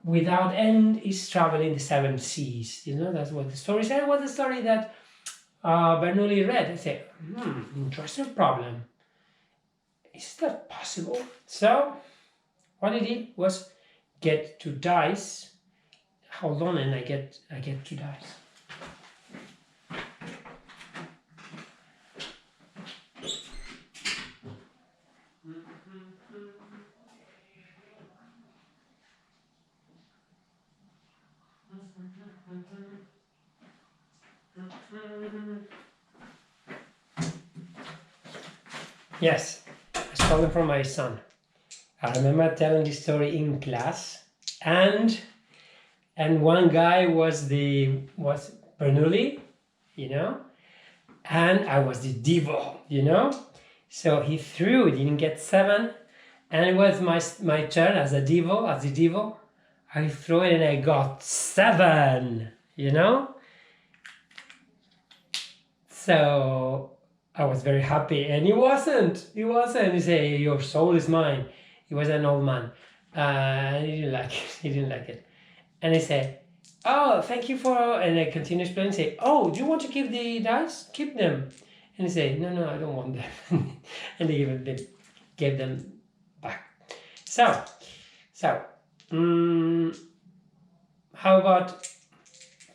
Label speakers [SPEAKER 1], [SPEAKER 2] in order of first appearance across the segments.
[SPEAKER 1] without end is traveling the seven seas. You know, that's what the story said. It was the story that Bernoulli read. I said, interesting problem. Is that possible? So what he did was get two dice. Hold on, and I get two dice. Yes, I stole them from my son. I remember telling this story in class, and one guy was Bernoulli, you know, and I was the devil, you know. So he threw, didn't get 7, and it was my turn as the devil. I threw it and I got 7, you know. So I was very happy, and he wasn't. He said, "Your soul is mine." He was an old man. He didn't like it. He didn't like it. And he said, "Oh, thank you for..." And I continued explaining. Say, "Oh, do you want to keep the dice? Keep them." And he said, "No, I don't want them." And they gave them back. So, how about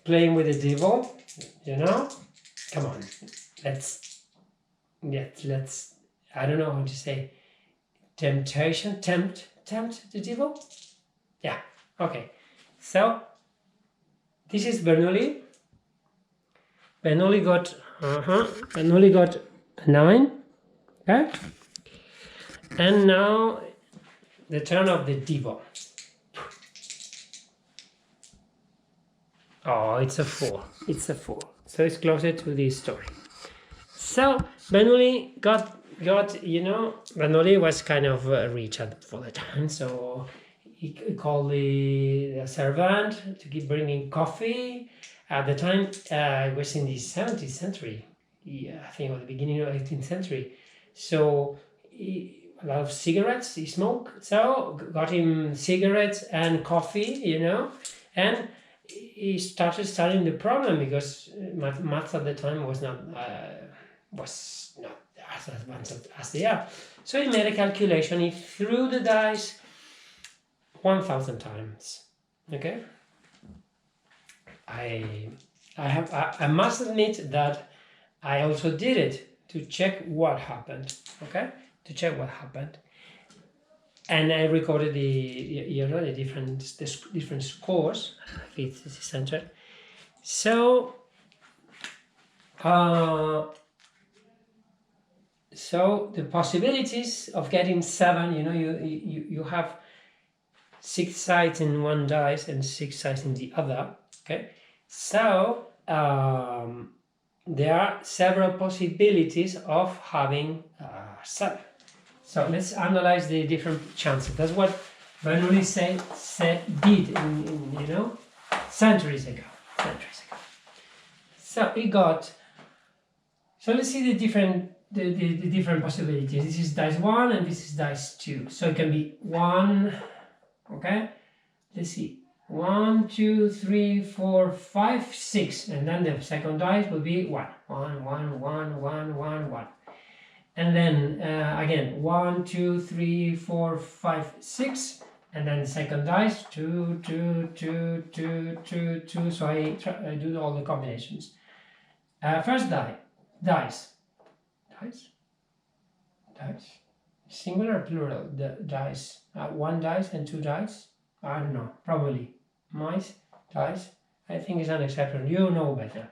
[SPEAKER 1] playing with the devil? You know, come on, let's. I don't know how to say. Temptation, tempt the devil. Yeah. Okay. So this is Bernoulli. Bernoulli got a 9. Okay. And now the turn of the devil. Oh, it's a 4. So it's closer to the story. So Bernoulli got Bernoulli was kind of rich for the time, so he called the servant to keep bringing coffee. At the time, it was in the 17th century. Yeah, I think it was the beginning of the 18th century. So a lot of cigarettes he smoked. So got him cigarettes and coffee, you know, and he started studying the problem because maths at the time was not as advanced as they are. So he made a calculation. He threw the dice 1,000 times. Okay. I must admit that I also did it to check what happened. Okay, to check what happened, and I recorded the different scores. If this is centered. So. So the possibilities of getting 7, you know, you have 6 sides in one dice and 6 sides in the other. Okay, so there are several possibilities of having 7. So let's analyze the different chances. That's what Bernoulli did in centuries ago. So he got. So let's see the different possibilities. This is dice 1 and this is dice 2. So it can be 1, okay? Let's see. 1, 2, 3, 4, 5, 6. And then the second dice will be 1. 1, 1, 1, 1, 1, 1. And then again, 1, 2, 3, 4, 5, 6. And then the second dice, 2, 2, 2, 2, 2, 2. So I do all the combinations. First dice. Singular or plural? The dice. 1 dice and 2 dice? I don't know. Probably. Mice, dice. I think it's an exception. You know better.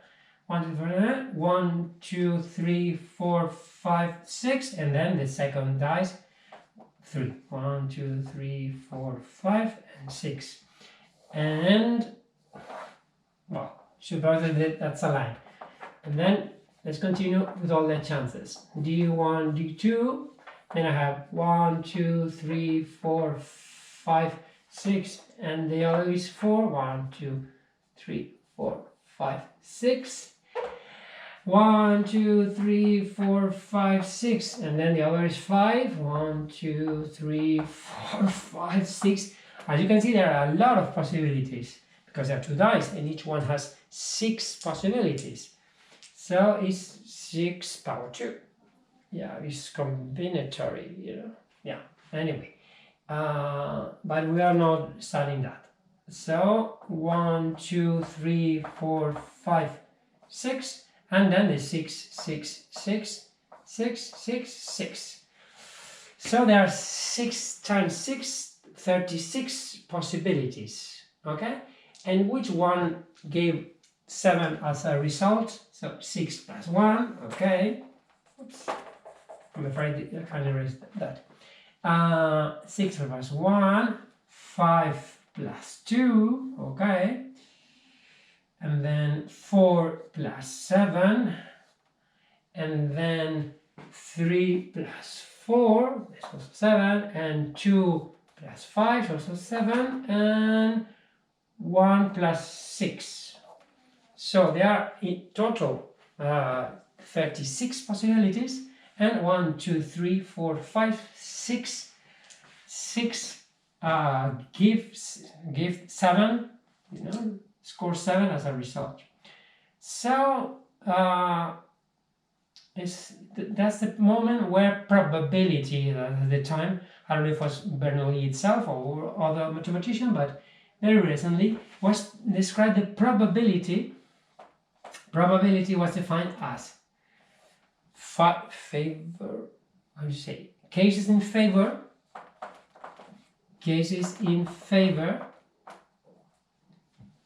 [SPEAKER 1] 1, 2, 3, 4, 5, 6, and then the second dice. 3. 1, 2, 3, 4, 5, and 6. And well, suppose that's a line. And then let's continue with all the chances. D1, D2. Then I have 1, 2, 3, 4, 5, 6, and the other is 4. 1, 2, 3, 4, 5, 6. 1, 2, 3, 4, 5, 6, and then the other is 5. 1, 2, 3, 4, 5, 6. As you can see, there are a lot of possibilities because there are 2 dice and each one has 6 possibilities. So it's 6 power 2. Yeah, it's combinatory, you know. Yeah, anyway. But we are not studying that. So 1, 2, 3, 4, 5, 6, and then the 6, 6, 6, 6, 6, 6. So there are 6 times 6, 36 possibilities, okay? And which one gave 7 as a result? So 6 plus 1, okay? Oops. I'm afraid I can't erase that. 6 plus 1, 5 plus 2, okay? And then 4 plus 7, and then 3 plus 4, that's also 7, and 2 plus 5, also 7, and 1 plus 6. So there are in total 36 possibilities, and 1, 2, 3, 4, 5, 6 give 7, you know, score 7 as a result. So that's the moment where probability at the time, I don't know if it was Bernoulli itself or other mathematician, but very recently was described the probability. Probability was defined as favor, how do you say, cases in favor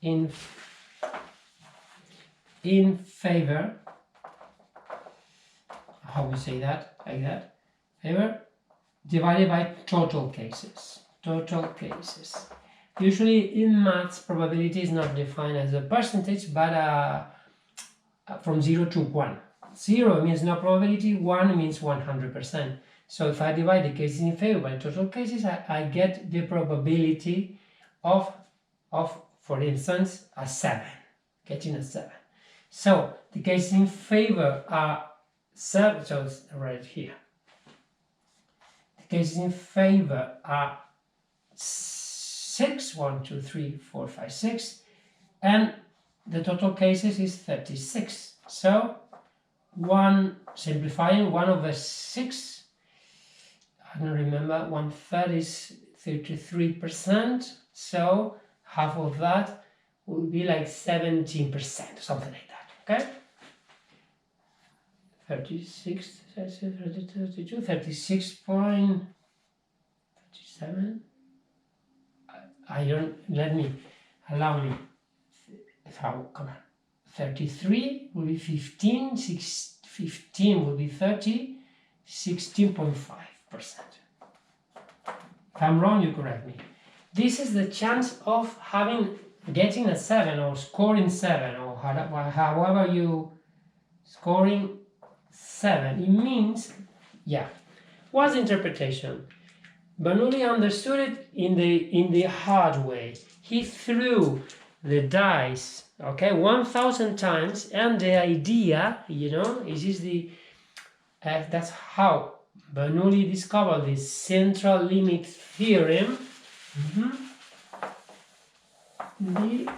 [SPEAKER 1] in favor, how we say that, like that, favor divided by total cases. Usually in maths, probability is not defined as a percentage, but from 0 to 1. 0 means no probability, 1 means 100%. So if I divide the cases in favor by total cases, I get the probability of, for instance, a 7, getting a 7. So the cases in favor are 7, so it's right here. The cases in favor are 6, 1, 2, 3, 4, 5, 6, and the total cases is 36. So simplifying 1 over 6, I don't remember, 1/3 is 33%, so half of that will be like 17%, something like that, okay? 36, 32, 36.37. I don't, allow me. How, come on. 33 will be 15, 15 will be 30, 16.5%. If I'm wrong, you correct me. This is the chance of getting a 7 or scoring 7, or however you scoring 7. It means, yeah. What's the interpretation? Bernoulli understood it in the hard way. He threw the dice, okay, 1,000 times, and the idea, you know, that's how Bernoulli discovered the central limit theorem. The